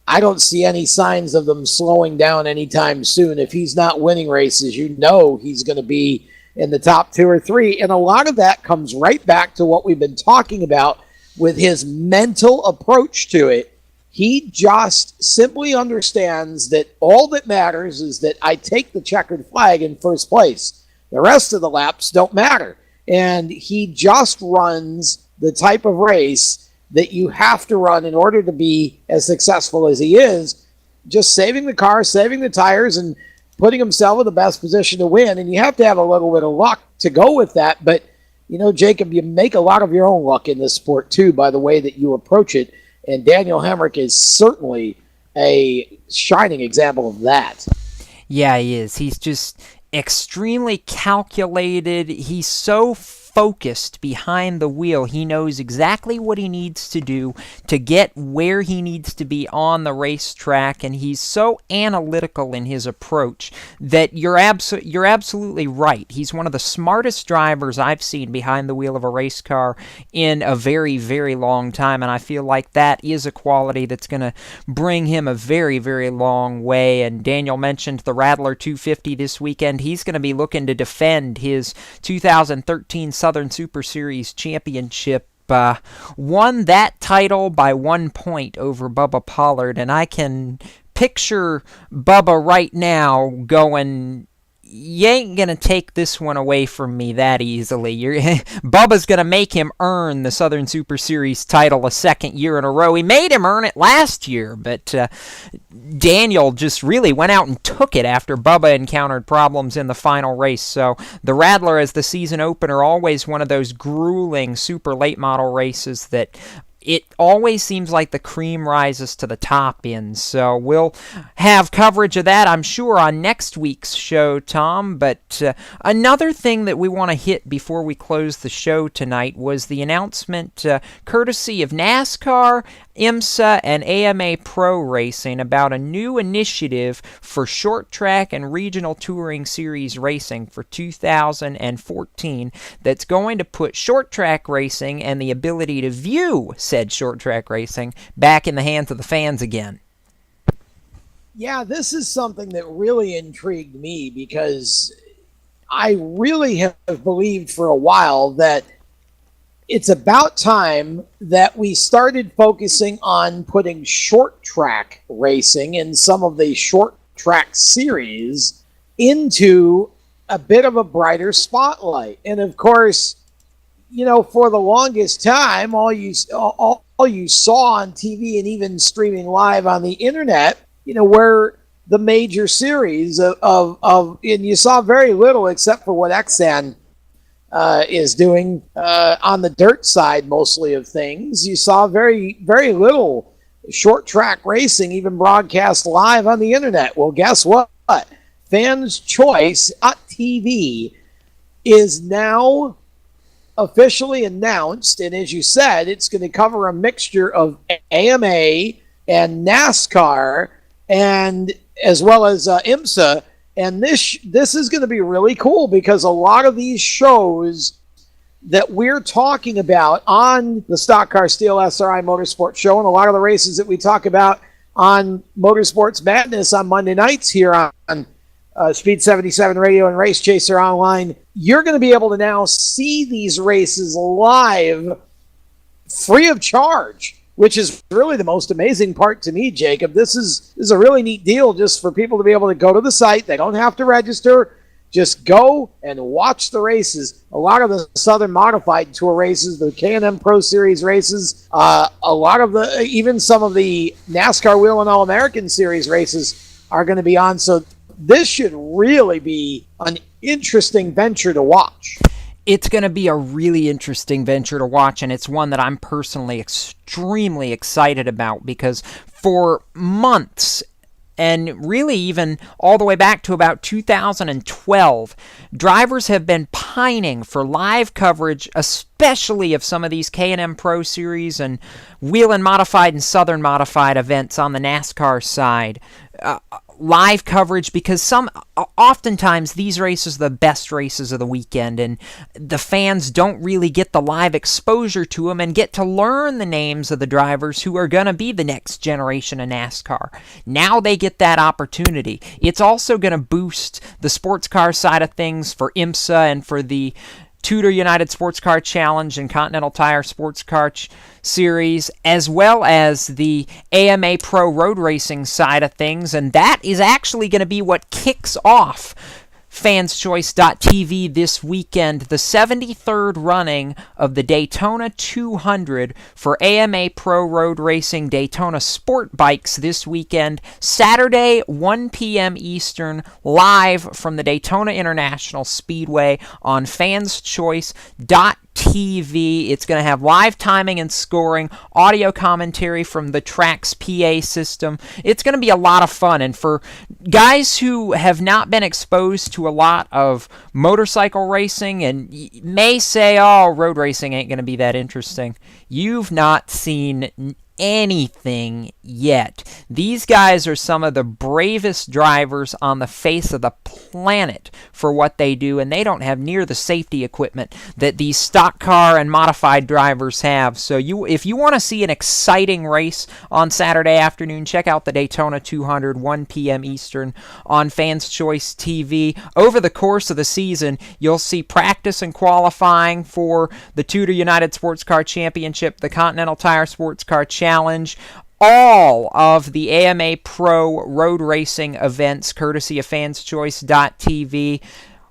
I don't see any signs of them slowing down anytime soon. If he's not winning races, you know he's going to be in the top 2 or 3, and a lot of that comes right back to what we've been talking about with his mental approach to it. He just simply understands that all that matters is that I take the checkered flag in first place. The rest of the laps don't matter. And he just runs the type of race that you have to run in order to be as successful as he is, just saving the car, saving the tires, and putting himself in the best position to win. And you have to have a little bit of luck to go with that. But, you know, Jacob, you make a lot of your own luck in this sport, too, by the way that you approach it. And Daniel Hemrick is certainly a shining example of that. Yeah, he is. He's just extremely calculated. He's so focused behind the wheel. He knows exactly what he needs to do to get where he needs to be on the racetrack, and he's so analytical in his approach that you're absolutely right. He's one of the smartest drivers I've seen behind the wheel of a race car in a very, very long time, and I feel like that is a quality that's going to bring him a very, very long way. And Daniel mentioned the Rattler 250 this weekend. He's going to be looking to defend his 2013 Southern Super Series championship. Won that title by 1 point over Bubba Pollard, and I can picture Bubba right now going, you ain't going to take this one away from me that easily. Bubba's going to make him earn the Southern Super Series title a second year in a row. He made him earn it last year, but Daniel just really went out and took it after Bubba encountered problems in the final race. So the Rattler as the season opener, always one of those grueling super late model races that it always seems like the cream rises to the top in. So we'll have coverage of that, I'm sure, on next week's show, Tom. But another thing that we want to hit before we close the show tonight was the announcement, courtesy of NASCAR, IMSA, and AMA Pro Racing, about a new initiative for short track and regional touring series racing for 2014 that's going to put short track racing and the ability to view said short track racing back in the hands of the fans again. Yeah, this is something that really intrigued me, because I really have believed for a while that it's about time that we started focusing on putting short track racing and some of the short track series into a bit of a brighter spotlight. And of course, you know, for the longest time, all you saw on TV and even streaming live on the internet, you know, were the major series of and you saw very little except for what Xan is doing on the dirt side, mostly of things. You saw very, very little short track racing even broadcast live on the internet. Well, guess what? Fans Choice TV is now officially announced, and as you said, it's going to cover a mixture of AMA and NASCAR, and as well as IMSA. And this is going to be really cool, because a lot of these shows that we're talking about on the Stock Car Steel SRI Motorsports Show, and a lot of the races that we talk about on Motorsports Madness on Monday nights here on Speed 77 Radio and Race Chaser Online, you're going to be able to now see these races live free of charge, which is really the most amazing part to me, Jacob. This is a really neat deal just for people to be able to go to the site. They don't have to register. Just go and watch the races. A lot of the Southern Modified Tour races, the K&M Pro Series races, a lot of even some of the NASCAR Wheel and All-American Series races are going to be on. So this should really be an interesting venture to watch. It's going to be a really interesting venture to watch, and it's one that I'm personally extremely excited about because for months, and really even all the way back to about 2012, drivers have been pining for live coverage, especially of some of these K&M Pro Series and Whelen Modified and Southern Modified events on the NASCAR side. Live coverage, because oftentimes these races are the best races of the weekend, and the fans don't really get the live exposure to them and get to learn the names of the drivers who are going to be the next generation of NASCAR. Now they get that opportunity. It's also going to boost the sports car side of things for IMSA and for the Tudor United Sports Car Challenge and Continental Tire Sports Car Series, as well as the AMA Pro Road Racing side of things, and that is actually going to be what kicks off fanschoice.tv this weekend, the 73rd running of the Daytona 200 for AMA Pro Road Racing Daytona Sport Bikes this weekend, Saturday, 1 p.m. Eastern, live from the Daytona International Speedway on fanschoice.tv. It's going to have live timing and scoring, audio commentary from the track's PA system. It's going to be a lot of fun, and for guys who have not been exposed to a lot of motorcycle racing and may say, oh, road racing ain't going to be that interesting, you've not seen anything yet. These guys are some of the bravest drivers on the face of the planet for what they do, and they don't have near the safety equipment that these stock car and modified drivers have. So if you want to see an exciting race on Saturday afternoon, check out the Daytona 200, 1 p.m. Eastern on Fans Choice TV. Over the course of the season, you'll see practice and qualifying for the Tudor United Sports Car Championship, the Continental Tire Sports Car Challenge, all of the AMA Pro Road Racing events, courtesy of fanschoice.tv.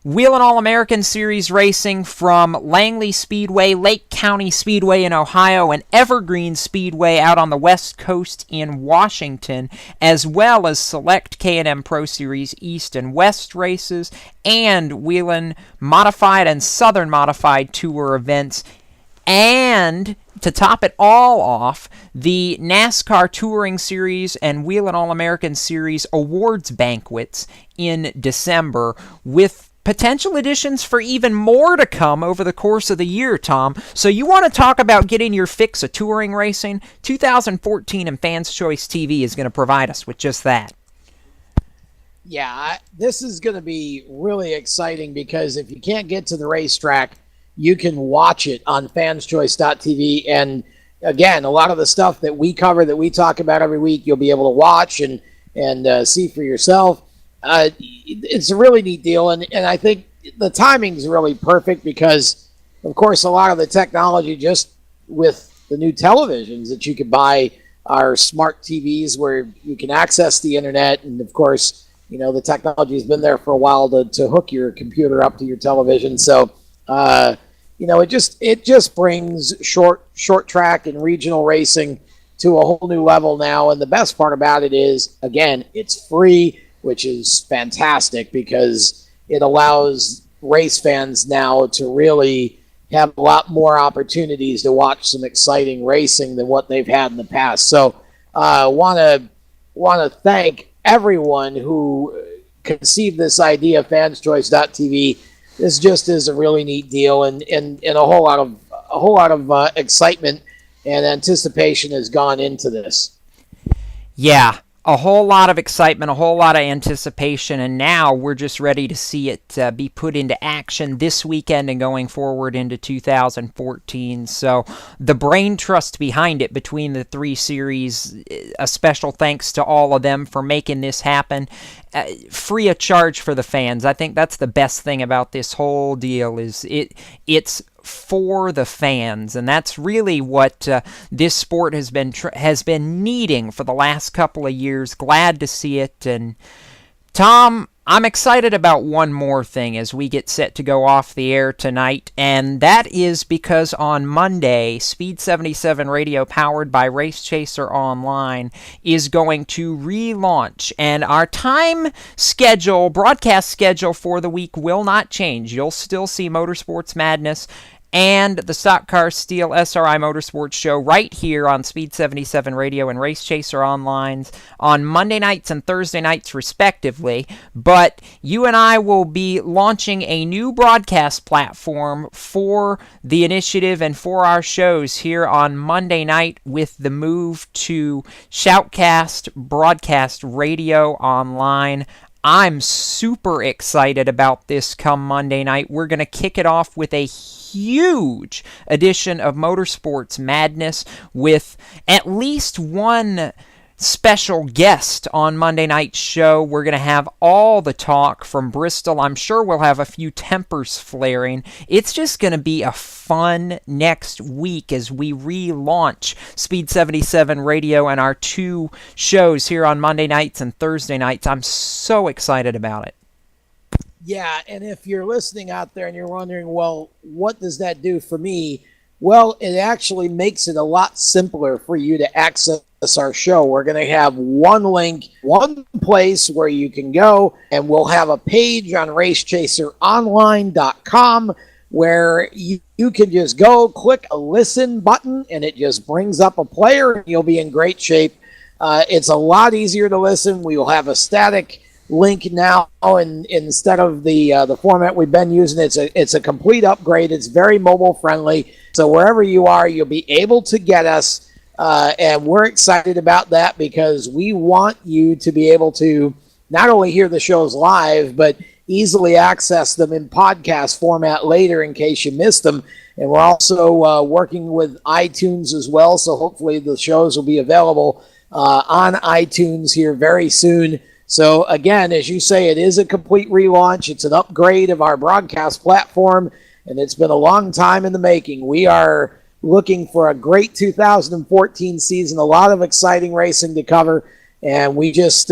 Whelen All-American Series racing from Langley Speedway, Lake County Speedway in Ohio, and Evergreen Speedway out on the West Coast in Washington, as well as select K&M Pro Series East and West races, and Whelen Modified and Southern Modified Tour events, and to top it all off, the NASCAR Touring Series and Whelen All-American Series awards banquets in December, with potential additions for even more to come over the course of the year, Tom. So you want to talk about getting your fix of touring racing? 2014 and Fans Choice TV is going to provide us with just that. Yeah, this is going to be really exciting because if you can't get to the racetrack, you can watch it on fanschoice.tv. And again, a lot of the stuff that we cover, that we talk about every week, you'll be able to watch and see for yourself. It's a really neat deal. And I think the timing is really perfect because, of course, a lot of the technology just with the new televisions that you can buy are smart TVs where you can access the internet. And, of course, you know, the technology has been there for a while to hook your computer up to your television. So, you know, it just brings short track and regional racing to a whole new level now. And the best part about it is, again, it's free, which is fantastic because it allows race fans now to really have a lot more opportunities to watch some exciting racing than what they've had in the past. So want to thank everyone who conceived this idea, fanschoice.tv. This just is a really neat deal, and a whole lot of excitement and anticipation has gone into this. Yeah, a whole lot of excitement, a whole lot of anticipation, and now we're just ready to see it be put into action this weekend and going forward into 2014. So the brain trust behind it between the three series, a special thanks to all of them for making this happen. Free of charge for the fans. I think that's the best thing about this whole deal is it's for the fans, and that's really what this sport has been needing for the last couple of years. Glad to see it. And Tom, I'm excited about one more thing as we get set to go off the air tonight, and that is because on Monday, Speed 77 Radio, powered by Race Chaser Online, is going to relaunch, and our time schedule, broadcast schedule for the week will not change. You'll still see Motorsports Madness and the Stock Car Steel SRI Motorsports Show right here on Speed 77 Radio and Race Chaser Online on Monday nights and Thursday nights respectively, but you and I will be launching a new broadcast platform for the initiative and for our shows here on Monday night with the move to Shoutcast Broadcast Radio Online. I'm super excited about this come Monday night. We're going to kick it off with a huge edition of Motorsports Madness with at least one special guest on Monday night's show. We're going to have all the talk from Bristol. I'm sure we'll have a few tempers flaring. It's just going to be a fun next week as we relaunch Speed 77 Radio and our two shows here on Monday nights and Thursday nights. I'm so excited about it. Yeah, and if you're listening out there and you're wondering, well, what does that do for me? Well, it actually makes it a lot simpler for you to access our show. We're going to have one link, one place where you can go, and we'll have a page on racechaseronline.com where you can just go click a listen button, and it just brings up a player, and you'll be in great shape. It's a lot easier to listen. We will have a static link now, and instead of the format we've been using, it's a complete upgrade. It's very mobile friendly, so wherever you are, you'll be able to get us, and we're excited about that because we want you to be able to not only hear the shows live, but easily access them in podcast format later in case you missed them. And we're also working with iTunes as well, so hopefully the shows will be available on iTunes here very soon. So again, as you say, it is a complete relaunch. It's an upgrade of our broadcast platform, and it's been a long time in the making. We are looking for a great 2014 season, a lot of exciting racing to cover, and we just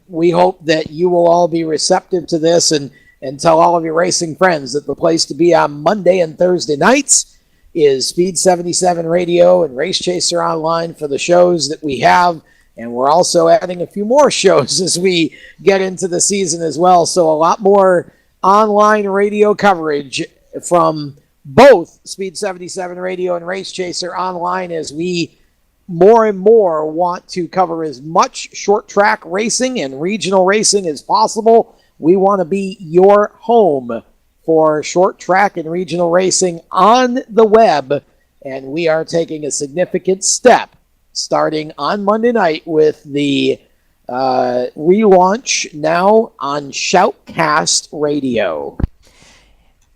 we hope that you will all be receptive to this and tell all of your racing friends that the place to be on Monday and Thursday nights is Speed 77 Radio and Race Chaser Online for the shows that we have. And we're also adding a few more shows as we get into the season as well. So a lot more online radio coverage from both Speed 77 Radio and Race Chaser Online as we more and more want to cover as much short track racing and regional racing as possible. We want to be your home for short track and regional racing on the web. And we are taking a significant step starting on Monday night with the relaunch now on Shoutcast Radio.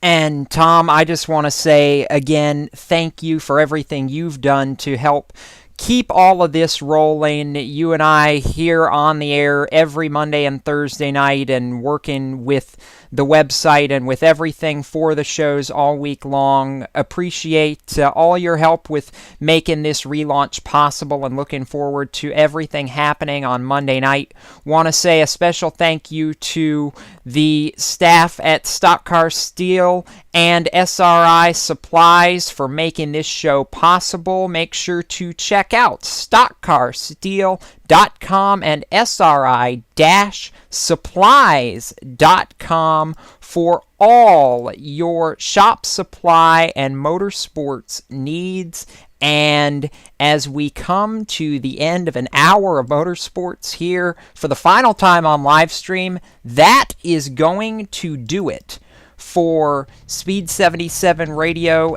And Tom, I just want to say again, thank you for everything you've done to help keep all of this rolling. You and I here on the air every Monday and Thursday night and working with the website and with everything for the shows all week long. Appreciate all your help with making this relaunch possible and looking forward to everything happening on Monday night. Want to say a special thank you to the staff at Stock Car Steel and SRI Supplies for making this show possible. Make sure to check out stockcarsteel.com and SRI-supplies.com for all your shop supply and motorsports needs. And as we come to the end of an hour of motorsports here for the final time on live stream, that is going to do it for Speed 77 Radio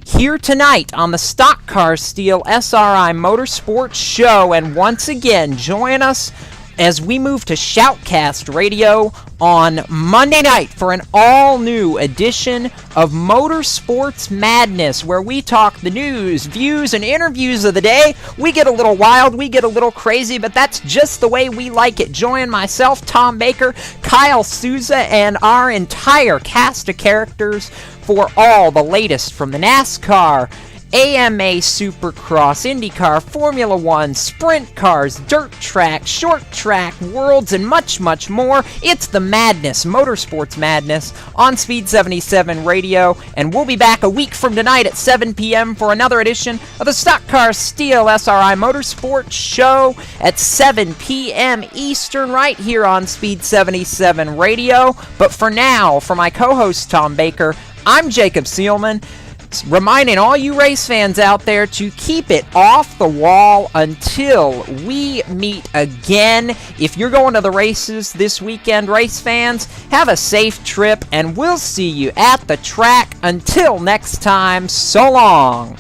here tonight on the Stock Car Steel SRI Motorsports Show. And once again, join us as we move to Shoutcast Radio on Monday night for an all-new edition of Motorsports Madness, where we talk the news, views, and interviews of the day. We get a little wild, we get a little crazy, but that's just the way we like it. Join myself, Tom Baker, Kyle Souza, and our entire cast of characters for all the latest from the NASCAR AMA Supercross, IndyCar, Formula One, sprint cars, dirt track, short track, worlds, and much, much more. It's the madness, Motorsports Madness, on Speed 77 Radio, and we'll be back a week from tonight at 7 p.m. for another edition of the Stock Car Steel SRI Motorsports Show at 7 p.m. Eastern, right here on Speed 77 Radio. But for now, for my co-host Tom Baker, I'm Jacob Seelman, reminding all you race fans out there to keep it off the wall until we meet again. If you're going to the races this weekend, race fans, have a safe trip, and we'll see you at the track. Until next time, so long.